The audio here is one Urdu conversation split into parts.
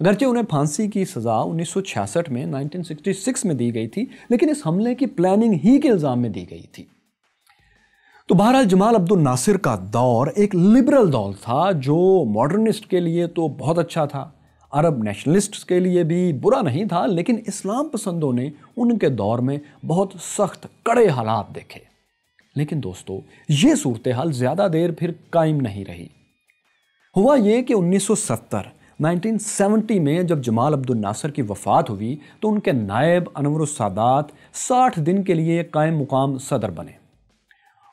اگرچہ انہیں پھانسی کی سزا 1966 میں 1966 میں دی گئی تھی، لیکن اس حملے کی پلاننگ ہی کے الزام میں دی گئی تھی۔ تو بہرحال جمال عبد الناصر کا دور ایک لبرل دور تھا، جو ماڈرنسٹ کے لیے تو بہت اچھا تھا، عرب نیشنلسٹس کے لیے بھی برا نہیں تھا، لیکن اسلام پسندوں نے ان کے دور میں بہت سخت کڑے حالات دیکھے۔ لیکن دوستو، یہ صورتحال زیادہ دیر پھر قائم نہیں رہی۔ ہوا یہ کہ 1970 میں جب جمال عبد الناصر کی وفات ہوئی تو ان کے نائب انور السادات 60 دن کے لیے قائم مقام صدر بنے۔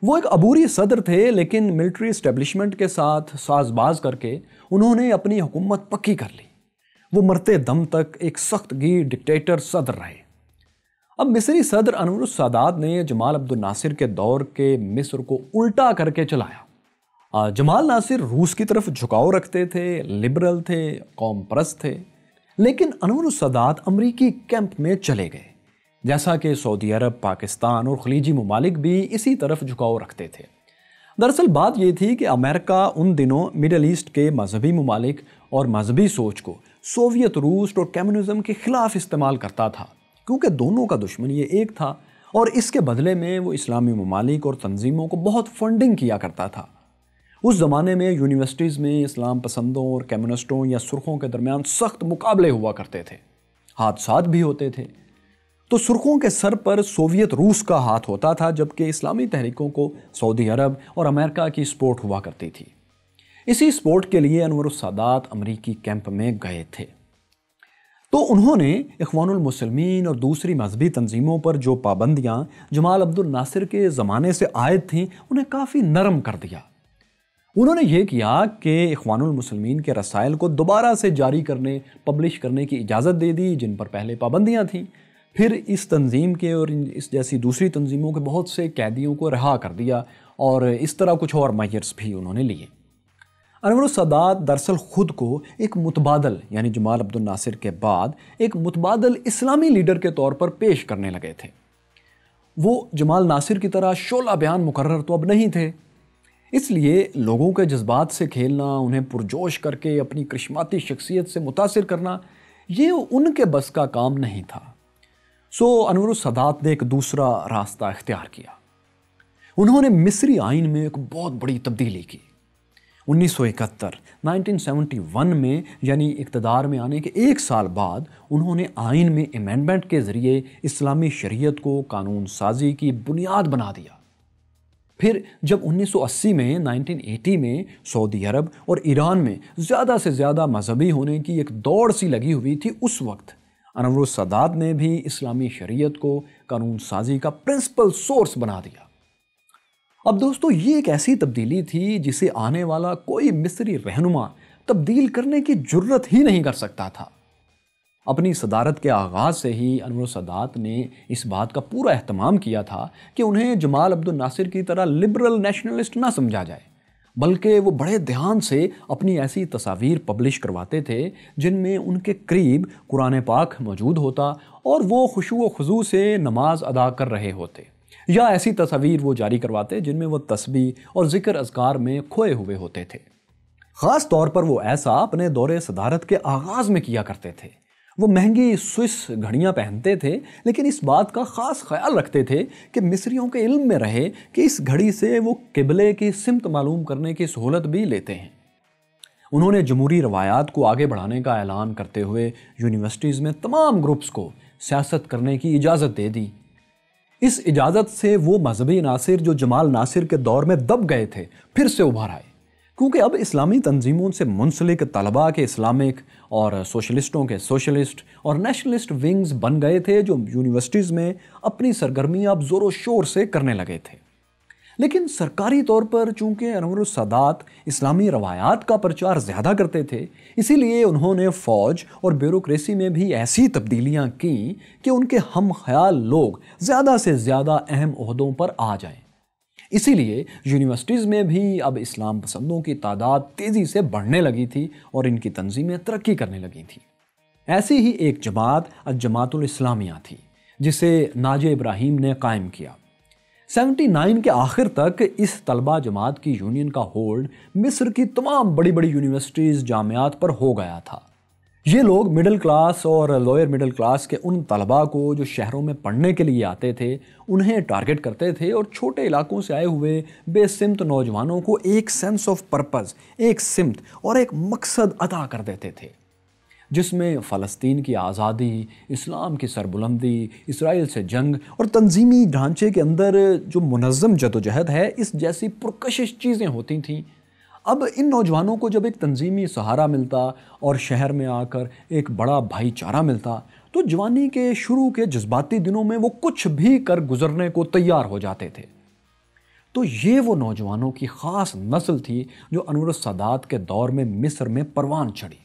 وہ ایک عبوری صدر تھے، لیکن ملٹری اسٹیبلشمنٹ کے ساتھ ساز باز کر کے انہوں نے اپنی حکومت پکی کر لی۔ وہ مرتے دم تک ایک سخت گیر ڈکٹیٹر صدر رہے۔ اب مصری صدر انور السادات نے جمال عبد الناصر کے دور کے مصر کو الٹا کر کے چلایا۔ جمال ناصر روس کی طرف جھکاؤ رکھتے تھے، لبرل تھے، قوم پرست تھے، لیکن انور السادات امریکی کیمپ میں چلے گئے، جیسا کہ سعودی عرب، پاکستان اور خلیجی ممالک بھی اسی طرف جھکاؤ رکھتے تھے۔ دراصل بات یہ تھی کہ امریکہ ان دنوں مڈل ایسٹ کے مذہبی ممالک اور مذہبی سوچ کو سوویت روس اور کمیونزم کے خلاف استعمال کرتا تھا، کیونکہ دونوں کا دشمن یہ ایک تھا، اور اس کے بدلے میں وہ اسلامی ممالک اور تنظیموں کو بہت فنڈنگ کیا کرتا تھا۔ اس زمانے میں یونیورسٹیز میں اسلام پسندوں اور کمیونسٹوں یا سرخوں کے درمیان سخت مقابلے ہوا کرتے تھے، حادثات بھی ہوتے تھے۔ تو سرخوں کے سر پر سوویت روس کا ہاتھ ہوتا تھا، جبکہ اسلامی تحریکوں کو سعودی عرب اور امریکہ کی سپورٹ ہوا کرتی تھی۔ اسی سپورٹ کے لیے انور السادات امریکی کیمپ میں گئے تھے۔ تو انہوں نے اخوان المسلمین اور دوسری مذہبی تنظیموں پر جو پابندیاں جمال عبد الناصر کے زمانے سے عائد تھیں، انہیں کافی نرم کر دیا۔ انہوں نے یہ کیا کہ اخوان المسلمین کے رسائل کو دوبارہ سے جاری کرنے، پبلش کرنے کی اجازت دے دی، جن پر پہلے پابندیاں تھیں۔ پھر اس تنظیم کے اور اس جیسی دوسری تنظیموں کے بہت سے قیدیوں کو رہا کر دیا، اور اس طرح کچھ اور میجرز بھی انہوں نے لیے۔ انور السادات دراصل خود کو ایک متبادل، یعنی جمال عبد الناصر کے بعد ایک متبادل اسلامی لیڈر کے طور پر پیش کرنے لگے تھے۔ وہ جمال ناصر کی طرح شعلہ بیان مقرر تو اب نہیں تھے، اس لیے لوگوں کے جذبات سے کھیلنا، انہیں پرجوش کر کے اپنی کرشماتی شخصیت سے متاثر کرنا، یہ ان کے بس کا کام نہیں تھا۔ سو انور السادات نے ایک دوسرا راستہ اختیار کیا۔ انہوں نے مصری آئین میں ایک بہت بڑی تبدیلی کی۔ 1971 میں، یعنی اقتدار میں آنے کے ایک سال بعد، انہوں نے آئین میں امینڈمنٹ کے ذریعے اسلامی شریعت کو قانون سازی کی بنیاد بنا دیا۔ پھر جب 1980 میں سعودی عرب اور ایران میں زیادہ سے زیادہ مذہبی ہونے کی ایک دوڑ سی لگی ہوئی تھی، اس وقت انور السادات نے بھی اسلامی شریعت کو قانون سازی کا پرنسپل سورس بنا دیا۔ اب دوستو، یہ ایک ایسی تبدیلی تھی جسے آنے والا کوئی مصری رہنما تبدیل کرنے کی جرت ہی نہیں کر سکتا تھا۔ اپنی صدارت کے آغاز سے ہی انور السادات نے اس بات کا پورا اہتمام کیا تھا کہ انہیں جمال عبد الناصر کی طرح لبرل نیشنلسٹ نہ سمجھا جائے، بلکہ وہ بڑے دھیان سے اپنی ایسی تصاویر پبلش کرواتے تھے جن میں ان کے قریب قرآن پاک موجود ہوتا اور وہ خشوع و خضوع سے نماز ادا کر رہے ہوتے، یا ایسی تصاویر وہ جاری کرواتے جن میں وہ تسبیح اور ذکر اذکار میں کھوئے ہوئے ہوتے تھے۔ خاص طور پر وہ ایسا اپنے دور صدارت کے آغاز میں کیا کرتے تھے۔ وہ مہنگی سوئس گھڑیاں پہنتے تھے، لیکن اس بات کا خاص خیال رکھتے تھے کہ مصریوں کے علم میں رہے کہ اس گھڑی سے وہ قبلے کی سمت معلوم کرنے کی سہولت بھی لیتے ہیں۔ انہوں نے جمہوری روایات کو آگے بڑھانے کا اعلان کرتے ہوئے یونیورسٹیز میں تمام گروپس کو سیاست کرنے کی اجازت دے دی۔ اس اجازت سے وہ مذہبی عناصر جو جمال ناصر کے دور میں دب گئے تھے پھر سے ابھر آئے، کیونکہ اب اسلامی تنظیموں سے منسلک طلباء کے اسلامک اور سوشلسٹوں کے سوشلسٹ اور نیشنلسٹ ونگز بن گئے تھے، جو یونیورسٹیز میں اپنی سرگرمیاں اب زور و شور سے کرنے لگے تھے۔ لیکن سرکاری طور پر چونکہ انور السادات اسلامی روایات کا پرچار زیادہ کرتے تھے، اسی لیے انہوں نے فوج اور بیوروکریسی میں بھی ایسی تبدیلیاں کیں کہ ان کے ہم خیال لوگ زیادہ سے زیادہ اہم عہدوں پر آ جائیں۔ اسی لیے یونیورسٹیز میں بھی اب اسلام پسندوں کی تعداد تیزی سے بڑھنے لگی تھی اور ان کی تنظیمیں ترقی کرنے لگی تھیں۔ ایسی ہی ایک جماعت الجماعت الاسلامیہ تھی، جسے ناجی ابراہیم نے قائم کیا۔ 79 کے آخر تک اس طلبہ جماعت کی یونین کا ہولڈ مصر کی تمام بڑی بڑی یونیورسٹیز، جامعات پر ہو گیا تھا۔ یہ لوگ مڈل کلاس اور لوئر مڈل کلاس کے ان طلباء کو جو شہروں میں پڑھنے کے لیے آتے تھے انہیں ٹارگٹ کرتے تھے اور چھوٹے علاقوں سے آئے ہوئے بے سمت نوجوانوں کو ایک سینس آف پرپز، ایک سمت اور ایک مقصد عطا کر دیتے تھے، جس میں فلسطین کی آزادی، اسلام کی سربلندی، اسرائیل سے جنگ اور تنظیمی ڈھانچے کے اندر جو منظم جدوجہد ہے، اس جیسی پرکشش چیزیں ہوتی تھیں۔ اب ان نوجوانوں کو جب ایک تنظیمی سہارا ملتا اور شہر میں آ کر ایک بڑا بھائی چارہ ملتا تو جوانی کے شروع کے جذباتی دنوں میں وہ کچھ بھی کر گزرنے کو تیار ہو جاتے تھے۔ تو یہ وہ نوجوانوں کی خاص نسل تھی جو انور السادات کے دور میں مصر میں پروان چڑھی۔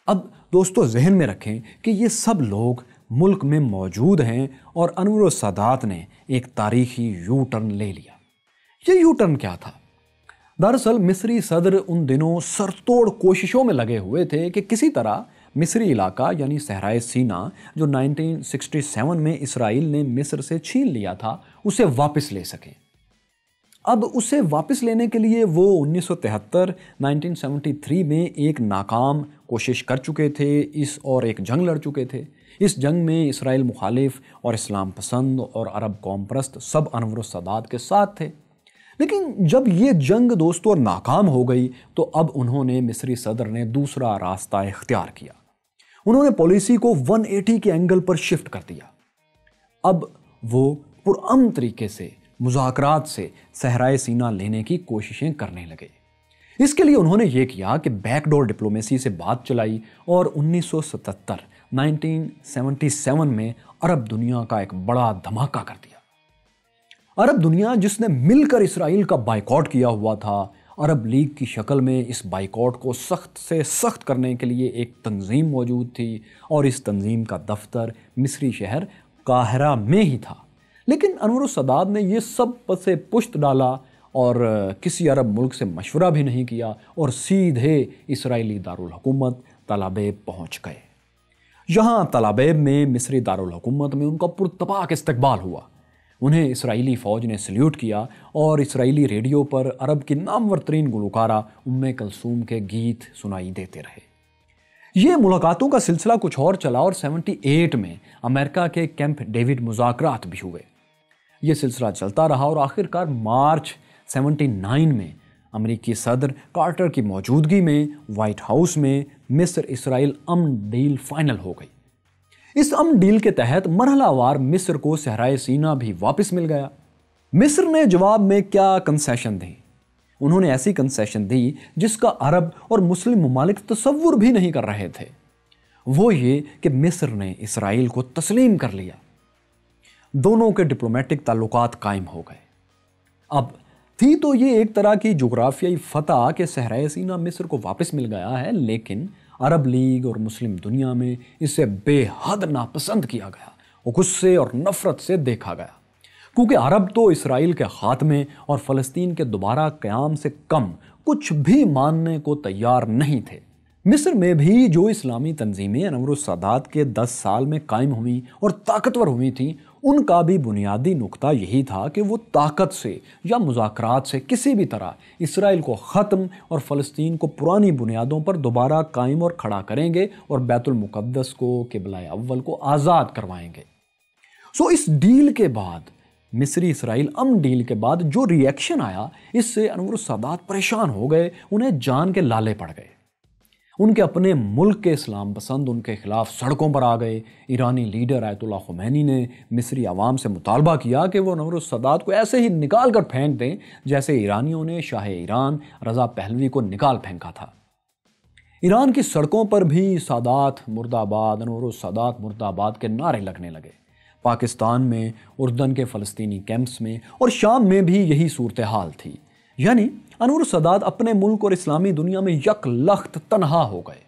اب دوستو ذہن میں رکھیں کہ یہ سب لوگ ملک میں موجود ہیں اور انور السادات نے ایک تاریخی یو ٹرن لے لیا۔ یہ یو ٹرن کیا تھا؟ دراصل مصری صدر ان دنوں سرتوڑ کوششوں میں لگے ہوئے تھے کہ کسی طرح مصری علاقہ یعنی صحرائے سینا جو 1967 میں اسرائیل نے مصر سے چھین لیا تھا اسے واپس لے سکیں۔ اب اسے واپس لینے کے لیے وہ 1973 میں ایک ناکام کوشش کر چکے تھے اور ایک جنگ لڑ چکے تھے۔ اس جنگ میں اسرائیل مخالف اور اسلام پسند اور عرب قوم پرست سب انور السادات کے ساتھ تھے۔ لیکن جب یہ جنگ دوستو ناکام ہو گئی تو اب انہوں نے مصری صدر نے دوسرا راستہ اختیار کیا۔ انہوں نے پالیسی کو 180 کے اینگل پر شفٹ کر دیا۔ اب وہ پرامن طریقے سے مذاکرات سے صحرائے سینا لینے کی کوششیں کرنے لگے۔ اس کے لیے انہوں نے یہ کیا کہ بیک ڈور ڈپلومیسی سے بات چلائی اور 1977 میں عرب دنیا کا ایک بڑا دھماکہ کر دیا۔ عرب دنیا جس نے مل کر اسرائیل کا بائیکاٹ کیا ہوا تھا، عرب لیگ کی شکل میں اس بائیکاٹ کو سخت سے سخت کرنے کے لیے ایک تنظیم موجود تھی اور اس تنظیم کا دفتر مصری شہر قاہرہ میں ہی تھا۔ لیکن انور السادات نے یہ سب پسے پشت ڈالا اور کسی عرب ملک سے مشورہ بھی نہیں کیا اور سیدھے اسرائیلی دارالحکومت تل ابیب پہنچ گئے۔ یہاں تل ابیب میں مصری دارالحکومت میں ان کا پرتپاک استقبال ہوا۔ انہیں اسرائیلی فوج نے سلیوٹ کیا اور اسرائیلی ریڈیو پر عرب کی نامور ترین گلوکارہ کلثوم کے گیت سنائی دیتے رہے۔ یہ ملاقاتوں کا سلسلہ کچھ اور چلا اور 78 میں امریکہ کے کیمپ ڈیوڈ مذاکرات بھی ہوئے۔ یہ سلسلہ چلتا رہا اور آخرکار مارچ 79 میں امریکی صدر کارٹر کی موجودگی میں وائٹ ہاؤس میں مصر اسرائیل امن ڈیل فائنل ہو گئی۔ اس امن ڈیل کے تحت مرحلہ وار مصر کو صحرائے سینا بھی واپس مل گیا۔ مصر نے جواب میں کیا کنسیشن دی؟ انہوں نے ایسی کنسیشن دی جس کا عرب اور مسلم ممالک تصور بھی نہیں کر رہے تھے۔ وہ یہ کہ مصر نے اسرائیل کو تسلیم کر لیا۔ دونوں کے ڈپلومیٹک تعلقات قائم ہو گئے۔ اب تھی تو یہ ایک طرح کی جغرافیائی فتح کہ صحرائے سینا مصر کو واپس مل گیا ہے، لیکن عرب لیگ اور مسلم دنیا میں اسے بے حد ناپسند کیا گیا اور غصے اور نفرت سے دیکھا گیا، کیونکہ عرب تو اسرائیل کے خاتمے اور فلسطین کے دوبارہ قیام سے کم کچھ بھی ماننے کو تیار نہیں تھے۔ مصر میں بھی جو اسلامی تنظیمیں انور السادات کے 10 سال میں قائم ہوئیں اور طاقتور ہوئی تھیں، ان کا بھی بنیادی نقطہ یہی تھا کہ وہ طاقت سے یا مذاکرات سے کسی بھی طرح اسرائیل کو ختم اور فلسطین کو پرانی بنیادوں پر دوبارہ قائم اور کھڑا کریں گے اور بیت المقدس کو، قبلہ اول کو آزاد کروائیں گے۔ اس ڈیل کے بعد، مصری اسرائیل امن ڈیل کے بعد جو ری ایکشن آیا، اس سے انور السادات پریشان ہو گئے، انہیں جان کے لالے پڑ گئے۔ ان کے اپنے ملک کے اسلام پسند ان کے خلاف سڑکوں پر آ گئے۔ ایرانی لیڈر آیت اللہ خمینی نے مصری عوام سے مطالبہ کیا کہ وہ انور السادات کو ایسے ہی نکال کر پھینک دیں جیسے ایرانیوں نے شاہ ایران رضا پہلوی کو نکال پھینکا تھا۔ ایران کی سڑکوں پر بھی سادات مرد آباد، انور السادات مرد آباد کے نعرے لگنے لگے۔ پاکستان میں، اردن کے فلسطینی کیمپس میں اور شام میں بھی یہی صورتحال تھی، یعنی انور السادات اپنے ملک اور اسلامی دنیا میں یک لخت تنہا ہو گئے۔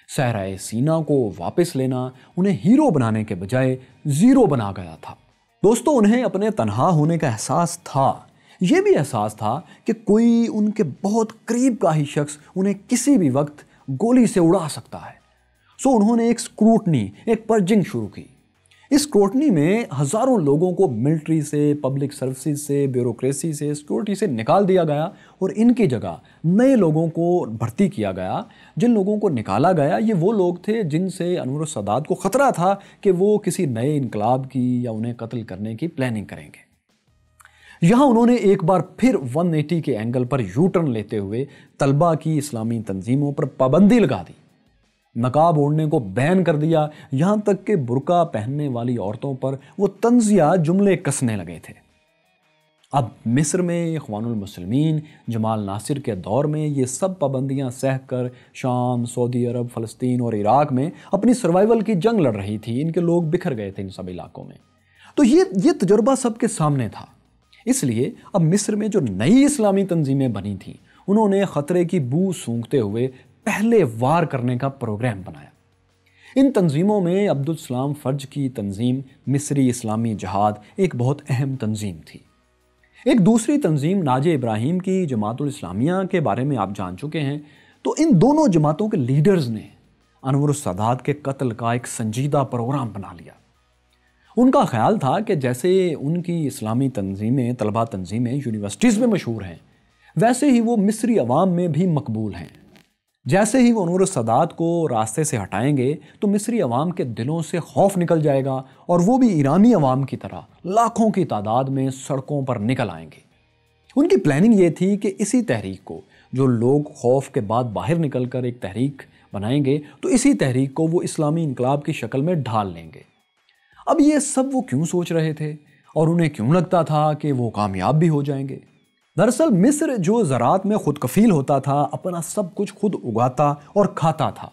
صحرائے سینا کو واپس لینا انہیں ہیرو بنانے کے بجائے زیرو بنا گیا تھا۔ دوستو انہیں اپنے تنہا ہونے کا احساس تھا، یہ بھی احساس تھا کہ کوئی ان کے بہت قریب کا ہی شخص انہیں کسی بھی وقت گولی سے اڑا سکتا ہے۔ انہوں نے ایک سکروٹنی، ایک پرجنگ شروع کی۔ اس اسکروٹنی میں ہزاروں لوگوں کو ملٹری سے، پبلک سروسز سے، بیوروکریسی سے، سیکورٹی سے نکال دیا گیا اور ان کی جگہ نئے لوگوں کو بھرتی کیا گیا۔ جن لوگوں کو نکالا گیا یہ وہ لوگ تھے جن سے انور السادات کو خطرہ تھا کہ وہ کسی نئے انقلاب کی یا انہیں قتل کرنے کی پلاننگ کریں گے۔ یہاں انہوں نے ایک بار پھر 180 کے اینگل پر یو ٹرن لیتے ہوئے طلبہ کی اسلامی تنظیموں پر پابندی لگا دی، نقاب اوڑھنے کو بین کر دیا، یہاں تک کہ برقع پہننے والی عورتوں پر وہ طنزیہ جملے کسنے لگے تھے۔ اب مصر میں اخوان المسلمین جمال ناصر کے دور میں یہ سب پابندیاں سہ کر شام، سعودی عرب، فلسطین اور عراق میں اپنی سروائیول کی جنگ لڑ رہی تھی۔ ان کے لوگ بکھر گئے تھے ان سب علاقوں میں، تو یہ تجربہ سب کے سامنے تھا۔ اس لیے اب مصر میں جو نئی اسلامی تنظیمیں بنی تھیں انہوں نے خطرے کی بو سونگھتے ہوئے پہلے وار کرنے کا پروگرام بنایا۔ ان تنظیموں میں عبدالسلام فرج کی تنظیم مصری اسلامی جہاد ایک بہت اہم تنظیم تھی۔ ایک دوسری تنظیم ناجے ابراہیم کی جماعت الاسلامیہ کے بارے میں آپ جان چکے ہیں۔ تو ان دونوں جماعتوں کے لیڈرز نے انور السادات کے قتل کا ایک سنجیدہ پروگرام بنا لیا۔ ان کا خیال تھا کہ جیسے ان کی اسلامی تنظیمیں، طلبہ تنظیمیں یونیورسٹیز میں مشہور ہیں، ویسے ہی وہ مصری عوام میں بھی مقبول ہیں۔ جیسے ہی وہ انور السادات کو راستے سے ہٹائیں گے تو مصری عوام کے دلوں سے خوف نکل جائے گا اور وہ بھی ایرانی عوام کی طرح لاکھوں کی تعداد میں سڑکوں پر نکل آئیں گے۔ ان کی پلاننگ یہ تھی کہ اسی تحریک کو جو لوگ خوف کے بعد باہر نکل کر ایک تحریک بنائیں گے تو اسی تحریک کو وہ اسلامی انقلاب کی شکل میں ڈھال لیں گے۔ اب یہ سب وہ کیوں سوچ رہے تھے اور انہیں کیوں لگتا تھا کہ وہ کامیاب بھی ہو جائیں گے؟ دراصل مصر جو زراعت میں خود کفیل ہوتا تھا، اپنا سب کچھ خود اگاتا اور کھاتا تھا،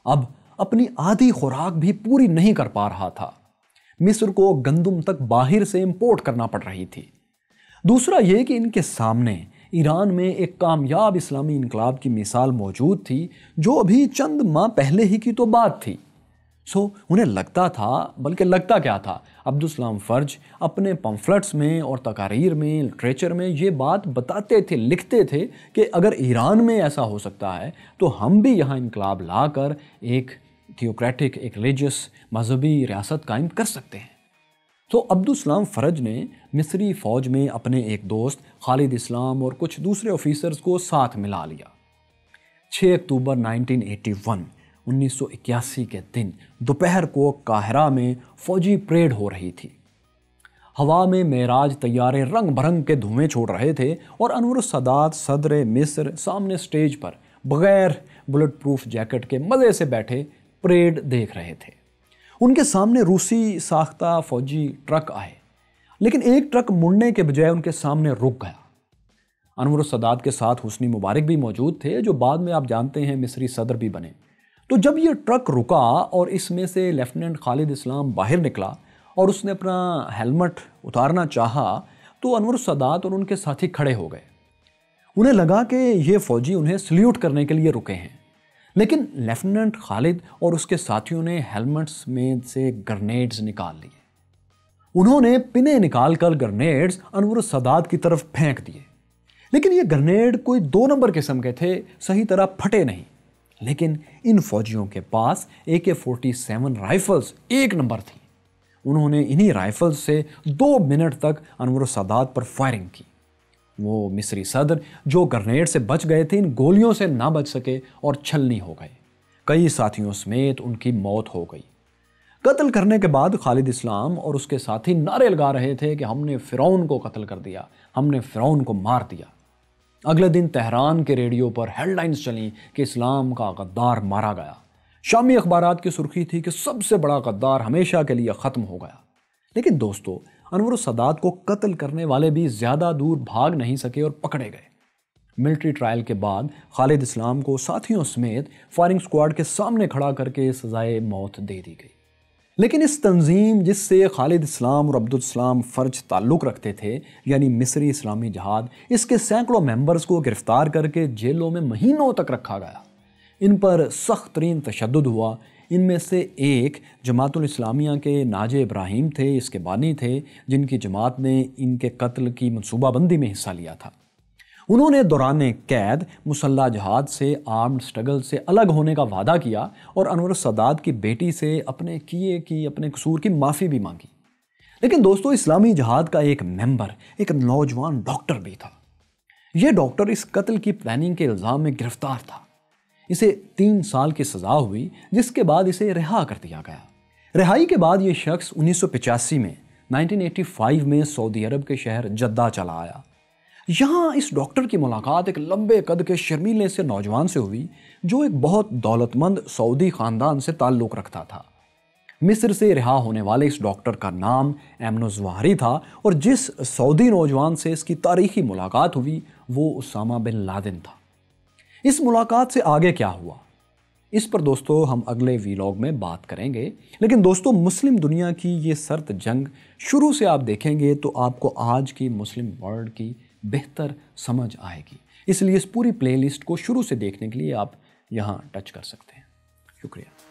اب اپنی آدھی خوراک بھی پوری نہیں کر پا رہا تھا۔ مصر کو گندم تک باہر سے امپورٹ کرنا پڑ رہی تھی۔ دوسرا یہ کہ ان کے سامنے ایران میں ایک کامیاب اسلامی انقلاب کی مثال موجود تھی جو ابھی چند ماہ پہلے ہی کی تو بات تھی۔ انہیں لگتا تھا، بلکہ لگتا کیا تھا، عبدالسلام فرج اپنے پمفلٹس میں اور تقاریر میں، لٹریچر میں یہ بات بتاتے تھے، لکھتے تھے کہ اگر ایران میں ایسا ہو سکتا ہے تو ہم بھی یہاں انقلاب لا کر ایک تھیوکریٹک، ایک ریلیجس، مذہبی ریاست قائم کر سکتے ہیں۔ تو عبدالسلام فرج نے مصری فوج میں اپنے ایک دوست خالد اسلام اور کچھ دوسرے آفیسرز کو ساتھ ملا لیا۔ 6 اکتوبر 1981 کے دن دوپہر کو قاہرہ میں فوجی پریڈ ہو رہی تھی۔ ہوا میں معراج طیارے رنگ برنگ کے دھوئیں چھوڑ رہے تھے اور انور السادات صدر مصر سامنے سٹیج پر بغیر بلٹ پروف جیکٹ کے مزے سے بیٹھے پریڈ دیکھ رہے تھے۔ ان کے سامنے روسی ساختہ فوجی ٹرک آئے، لیکن ایک ٹرک مڑنے کے بجائے ان کے سامنے رک گیا۔ انور السادات کے ساتھ حسنی مبارک بھی موجود تھے جو بعد میں آپ جانتے ہیں مصری صدر بھی بنے۔ تو جب یہ ٹرک رکا اور اس میں سے لیفٹیننٹ خالد اسلام باہر نکلا اور اس نے اپنا ہیلمٹ اتارنا چاہا تو انور السادات اور ان کے ساتھی کھڑے ہو گئے۔ انہیں لگا کہ یہ فوجی انہیں سلیوٹ کرنے کے لیے رکے ہیں، لیکن لیفٹیننٹ خالد اور اس کے ساتھیوں نے ہیلمٹس میں سے گرنیڈز نکال لیے۔ انہوں نے پنے نکال کر گرنیڈز انور السادات کی طرف پھینک دیے، لیکن یہ گرنیڈ کوئی 2 نمبر قسم کے تھے، صحیح طرح پھٹے نہیں۔ لیکن ان فوجیوں کے پاس AK-47 رائفلز 1 نمبر تھیں۔ انہوں نے انہی رائفلز سے 2 منٹ تک انور السادات پر فائرنگ کی۔ وہ مصری صدر جو گرنیڈ سے بچ گئے تھے ان گولیوں سے نہ بچ سکے اور چھلنی ہو گئے۔ کئی ساتھیوں سمیت ان کی موت ہو گئی۔ قتل کرنے کے بعد خالد اسلام اور اس کے ساتھی نعرے لگا رہے تھے کہ ہم نے فرعون کو قتل کر دیا، ہم نے فرعون کو مار دیا۔ اگلے دن تہران کے ریڈیو پر ہیڈ لائنز چلیں کہ اسلام کا غدار مارا گیا۔ شامی اخبارات کی سرخی تھی کہ سب سے بڑا غدار ہمیشہ کے لیے ختم ہو گیا۔ لیکن دوستو، انور السادات کو قتل کرنے والے بھی زیادہ دور بھاگ نہیں سکے اور پکڑے گئے۔ ملٹری ٹرائل کے بعد خالد اسلام کو ساتھیوں سمیت فائرنگ سکواڈ کے سامنے کھڑا کر کے سزائے موت دے دی گئی۔ لیکن اس تنظیم جس سے خالد اسلام اور عبدالسلام فرج تعلق رکھتے تھے، یعنی مصری اسلامی جہاد، اس کے سینکڑوں ممبرز کو گرفتار کر کے جیلوں میں مہینوں تک رکھا گیا۔ ان پر سخت ترین تشدد ہوا۔ ان میں سے ایک جماعت الاسلامیہ کے ناجے ابراہیم تھے، اس کے بانی تھے، جن کی جماعت نے ان کے قتل کی منصوبہ بندی میں حصہ لیا تھا۔ انہوں نے دوران قید مسلح جہاد سے، آرمڈ سٹرگل سے الگ ہونے کا وعدہ کیا اور انور السادات کی بیٹی سے اپنے قصور کی معافی بھی مانگی۔ لیکن دوستو، اسلامی جہاد کا ایک ممبر ایک نوجوان ڈاکٹر بھی تھا۔ یہ ڈاکٹر اس قتل کی پلاننگ کے الزام میں گرفتار تھا۔ اسے 3 سال کی سزا ہوئی، جس کے بعد اسے رہا کر دیا گیا۔ رہائی کے بعد یہ شخص 1985 میں 1985 میں سعودی عرب کے شہر جدہ چلا آیا۔ یہاں اس ڈاکٹر کی ملاقات ایک لمبے قد کے شرمیلے سے نوجوان سے ہوئی جو ایک بہت دولت مند سعودی خاندان سے تعلق رکھتا تھا۔ مصر سے رہا ہونے والے اس ڈاکٹر کا نام ایمن الظواہری تھا، اور جس سعودی نوجوان سے اس کی تاریخی ملاقات ہوئی وہ اسامہ بن لادن تھا۔ اس ملاقات سے آگے کیا ہوا، اس پر دوستو ہم اگلے ویلاگ میں بات کریں گے۔ لیکن دوستو، مسلم دنیا کی یہ سرد جنگ شروع سے آپ دیکھیں گے تو آپ کو آج کی مسلم ورلڈ کی بہتر سمجھ آئے گی۔ اس لیے اس پوری پلے لسٹ کو شروع سے دیکھنے کے لیے آپ یہاں ٹچ کر سکتے ہیں۔ شکریہ۔